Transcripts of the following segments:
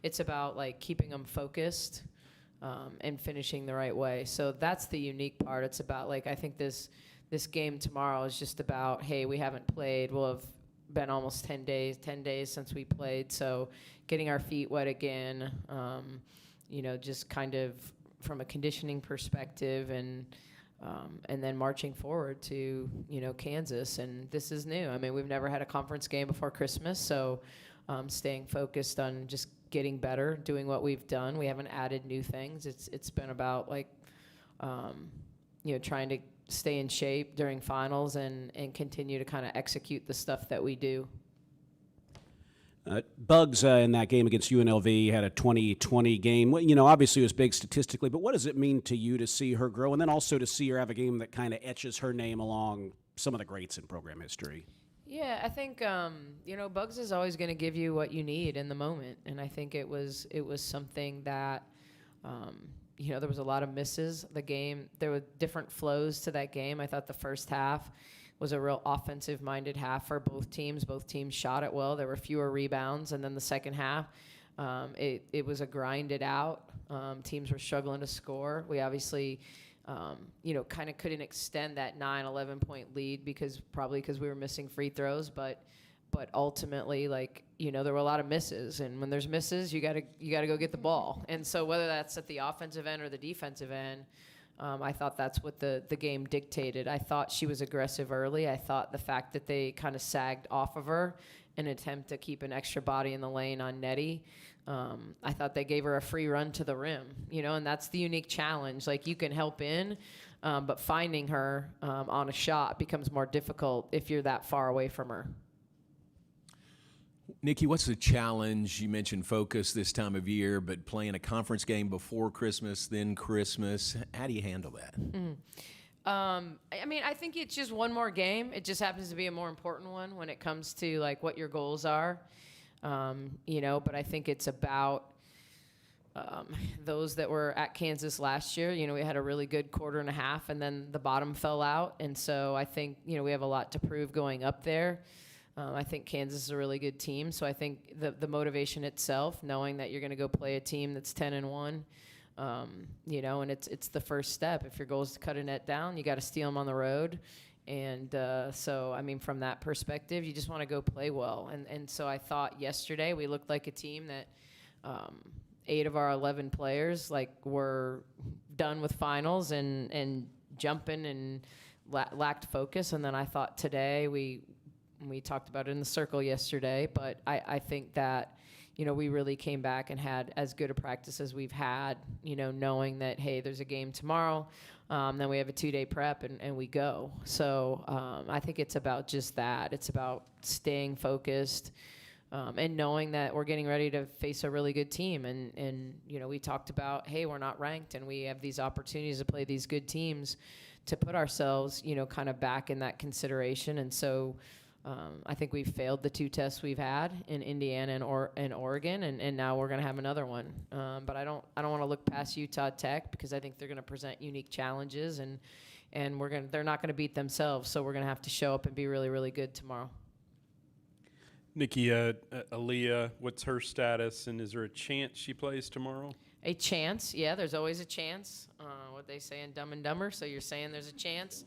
it's about like keeping them focused and finishing the right way. So that's the unique part. It's about like I think this game tomorrow is just about, hey, we haven't played. We'll have been almost 10 days since we played. So getting our feet wet again, just kind of from a conditioning perspective and then marching forward to, Kansas. And this is new. I mean, we've never had a conference game before Christmas. So staying focused on just getting better, doing what we've done. We haven't added new things. It's been about like, trying to stay in shape during finals and continue to kind of execute the stuff that we do. Bugs in that game against UNLV had a 20-20 game. Obviously it was big statistically, but what does it mean to you to see her grow and then also to see her have a game that kind of etches her name along some of the greats in program history? Yeah, I think Bugs is always going to give you what you need in the moment, and I think it was something that there was a lot of misses. The game, there were different flows to that game. I thought the first half was a real offensive-minded half for both teams. Both teams shot it well. There were fewer rebounds, and then the second half, it was a grinded out. Teams were struggling to score. We obviously, kind of couldn't extend that 9-11 point lead because we were missing free throws, but ultimately, there were a lot of misses, and when there's misses, you gotta go get the ball. And so whether that's at the offensive end or the defensive end, I thought that's what the game dictated. I thought she was aggressive early. I thought the fact that they kind of sagged off of her in an attempt to keep an extra body in the lane on Nettie, I thought they gave her a free run to the rim, and that's the unique challenge. Like, you can help in, but finding her on a shot becomes more difficult if you're that far away from her. Nicki, what's the challenge? You mentioned focus this time of year, but playing a conference game before Christmas, then Christmas. How do you handle that? Mm-hmm. I think it's just one more game. It just happens to be a more important one when it comes to like what your goals are. But I think it's about those that were at Kansas last year. We had a really good quarter and a half, and then the bottom fell out. And so I think, we have a lot to prove going up there. I think Kansas is a really good team. So I think the motivation itself, knowing that you're going to go play a team that's 10-1, and it's the first step. If your goal is to cut a net down, you got to steal them on the road. And from that perspective, you just want to go play well. And so I thought yesterday we looked like a team that 8 of our 11 players were done with finals and jumping and lacked focus. And then I thought today we talked about it in the circle yesterday, but I think that, we really came back and had as good a practice as we've had, knowing that, hey, there's a game tomorrow, then we have a 2-day prep and we go. So I think it's about just that. It's about staying focused and knowing that we're getting ready to face a really good team. And we talked about, hey, we're not ranked and we have these opportunities to play these good teams to put ourselves, kind of back in that consideration. And so I think we've failed the 2 tests we've had in Indiana and Oregon, and now we're going to have another one. But I don't want to look past Utah Tech because I think they're going to present unique challenges, and they're not going to beat themselves, so we're going to have to show up and be really, really good tomorrow. Nicki, Aaliyah, what's her status, and is there a chance she plays tomorrow? A chance, yeah. There's always a chance. What they say in Dumb and Dumber. So you're saying there's a chance.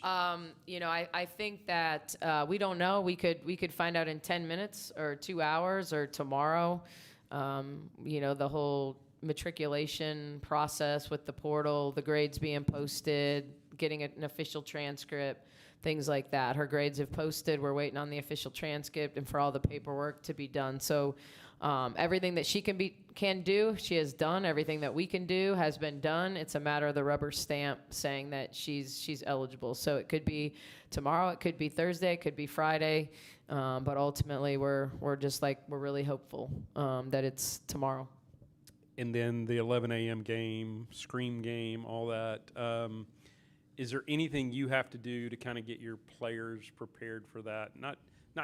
I think that we don't know. We could find out in 10 minutes or 2 hours or tomorrow. The whole matriculation process with the portal, the grades being posted, getting an official transcript, things like that. Her grades have posted. We're waiting on the official transcript and for all the paperwork to be done. So everything that she can do, she has done. Everything that we can do has been done. It's a matter of the rubber stamp saying that she's eligible. So it could be tomorrow, it could be Thursday, it could be Friday, but ultimately we're really hopeful that it's tomorrow. And then the 11 a.m. game, scream game, all that. Is there anything you have to do to kind of get your players prepared for that? Not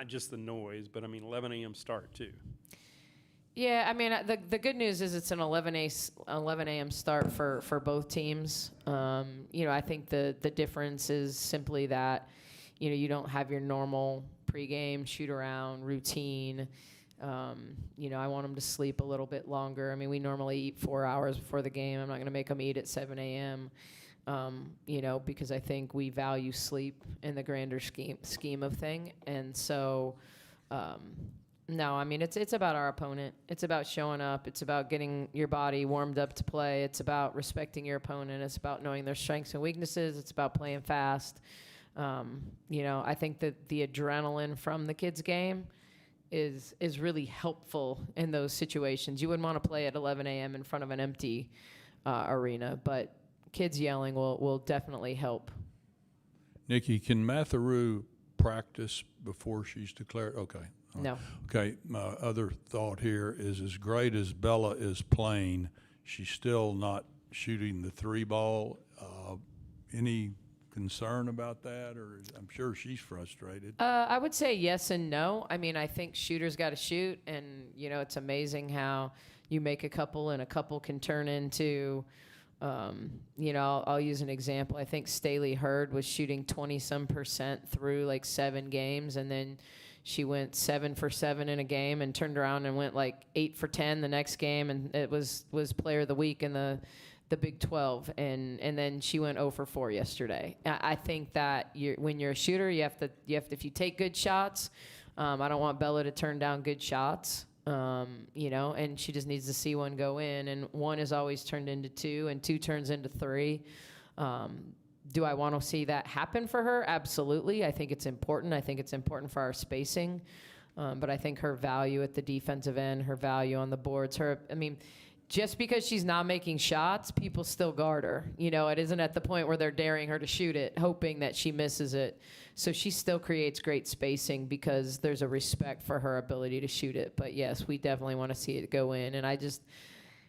just the noise, but 11 a.m. start too. Yeah, the good news is it's an 11 a.m. start for both teams. I think the difference is simply that, you don't have your normal pregame shoot-around routine. I want them to sleep a little bit longer. I mean, we normally eat 4 hours before the game. I'm not going to make them eat at 7 a.m., because I think we value sleep in the grander scheme of thing. And so, no, I mean, it's about our opponent. It's about showing up. It's about getting your body warmed up to play. It's about respecting your opponent. It's about knowing their strengths and weaknesses. It's about playing fast. I think that the adrenaline from the kids' game is really helpful in those situations. You wouldn't want to play at 11 a.m. in front of an empty arena, but kids yelling will definitely help. Nicki, can Matheru practice before she's declared? Okay. All right. No. Okay, my other thought here is, as great as Bella is playing, she's still not shooting the 3 ball. Any concern about that, or I'm sure she's frustrated? I would say yes and no. I mean, I think shooters got to shoot, and it's amazing how you make a couple and a couple can turn into. I'll use an example. I think Staley Hurd was shooting 20-some% through like 7 games, and then she went 7 for 7 in a game and turned around and went like 8 for 10 the next game, and it was player of the week in the Big 12, and then she went 0 for 4 yesterday. I think that when you're a shooter, you have to if you take good shots. I don't want Bella to turn down good shots. And she just needs to see one go in, and 1 is always turned into 2, and 2 turns into 3. Do I want to see that happen for her? Absolutely. I think it's important. I think it's important for our spacing. But I think her value at the defensive end, her value on the boards, just because she's not making shots, people still guard her. It isn't at the point where they're daring her to shoot it, hoping that she misses it. So she still creates great spacing because there's a respect for her ability to shoot it. But yes, we definitely want to see it go in. And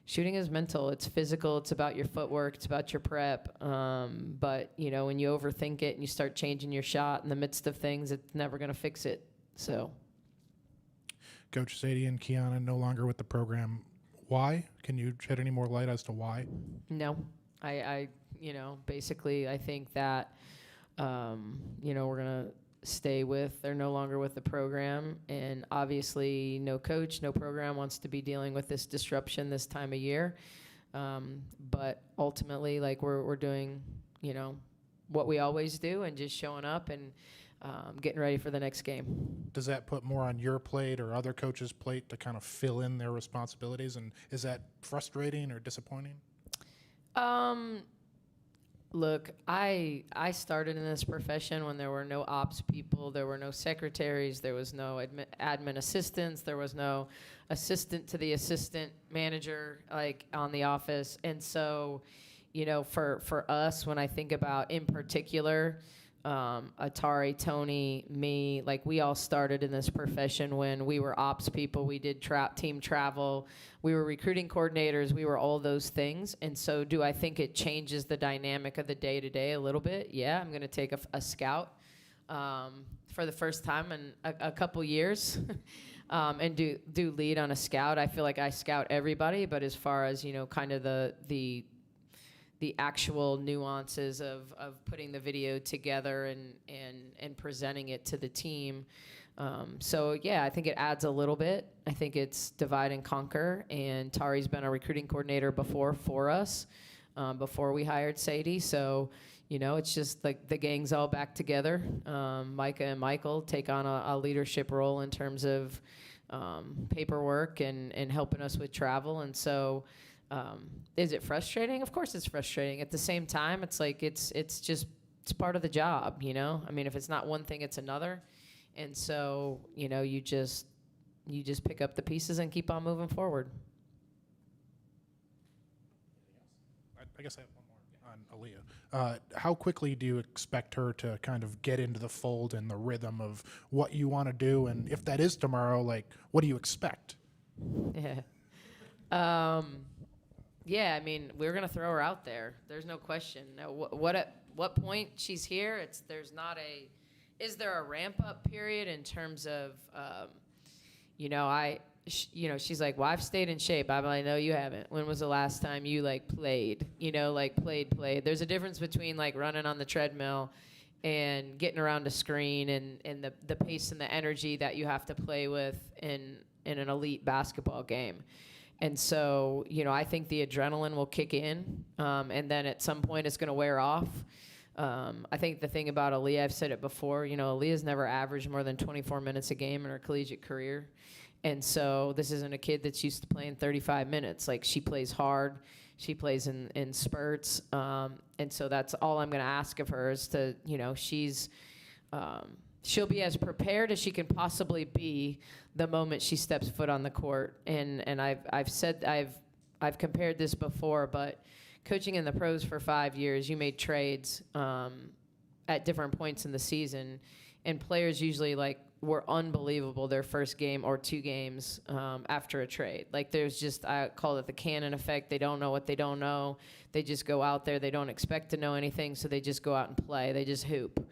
shooting is mental. It's physical. It's about your footwork. It's about your prep. But when you overthink it and you start changing your shot in the midst of things, it's never going to fix it. So, Coach Sadie and Kiana no longer with the program. Why? Can you shed any more light as to why? No, basically I think that, we're going to they're no longer with the program, and obviously no coach, no program wants to be dealing with this disruption this time of year. But ultimately, we're doing, what we always do and just showing up and getting ready for the next game. Does that put more on your plate or other coaches' plate to kind of fill in their responsibilities? And is that frustrating or disappointing? Look, I started in this profession when there were no ops people, there were no secretaries, there was no admin assistants, there was no assistant to the assistant manager on the office. And so, for us, when I think about in particular, Atari, Tony, me, we all started in this profession when we were ops people. We did team travel. We were recruiting coordinators. We were all those things. And so do I think it changes the dynamic of the day-to-day a little bit? Yeah, I'm going to take a scout for the first time in a couple years and do lead on a scout. I feel like I scout everybody, but as far as, kind of the actual nuances of putting the video together and presenting it to the team. So, yeah, I think it adds a little bit. I think it's divide and conquer, and Tari's been a recruiting coordinator before for us, before we hired Sadie. So, it's just the gang's all back together. Micah and Michael take on a leadership role in terms of paperwork and helping us with travel. And so, is it frustrating? Of course it's frustrating. At the same time, it's it's part of the job, if it's not one thing, it's another. And so, you just pick up the pieces and keep on moving forward. I guess I have one more on Aaliyah. How quickly do you expect her to kind of get into the fold and the rhythm of what you want to do? And if that is tomorrow, what do you expect? Yeah. Yeah, we're going to throw her out there. There's no question. Now, at what point she's here, is there a ramp-up period in terms of, she's like, well, I've stayed in shape. I'm like, no, you haven't. When was the last time you, played? Played. There's a difference between, running on the treadmill and getting around a screen and the pace and the energy that you have to play with in an elite basketball game. And so, I think the adrenaline will kick in, and then at some point it's going to wear off. I think the thing about Aaliyah, I've said it before, Aaliyah's never averaged more than 24 minutes a game in her collegiate career. And so this isn't a kid that's used to playing 35 minutes. Like, she plays hard. She plays in spurts. And so that's all I'm going to ask of her is to, she'll be as prepared as she can possibly be the moment she steps foot on the court. And I've compared this before, but coaching in the pros for 5 years, you made trades at different points in the season, and players usually were unbelievable their first game or 2 games after a trade. Like, there's just, I call it the cannon effect. They don't know what they don't know. They just go out there. They don't expect to know anything, so they just go out and play. They just hoop.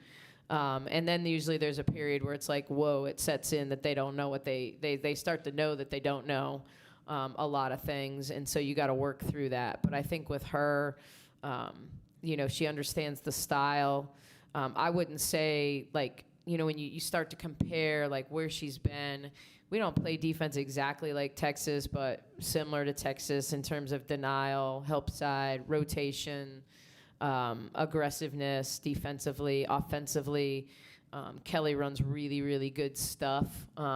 And then usually there's a period where it's like, whoa, it sets in that they don't know what they start to know that they don't know a lot of things. And so you got to work through that. But I think with her, she understands the style. I wouldn't say, when you start to compare, where she's been, we don't play defense exactly like Texas, but similar to Texas in terms of denial, help side, rotation, aggressiveness defensively, offensively. Kelly runs really, really good stuff,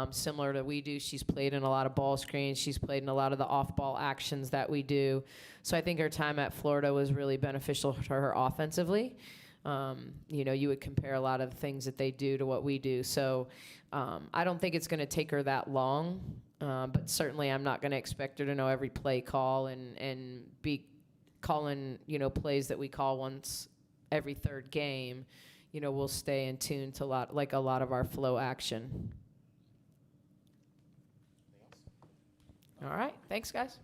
similar to we do. She's played in a lot of ball screens. She's played in a lot of the off-ball actions that we do. So I think her time at Florida was really beneficial to her offensively. You would compare a lot of the things that they do to what we do. So I don't think it's going to take her that long, but certainly I'm not going to expect her to know every play call and be calling, plays that we call once every third game. We'll stay in tune to a lot of our flow action. All right. Thanks, guys.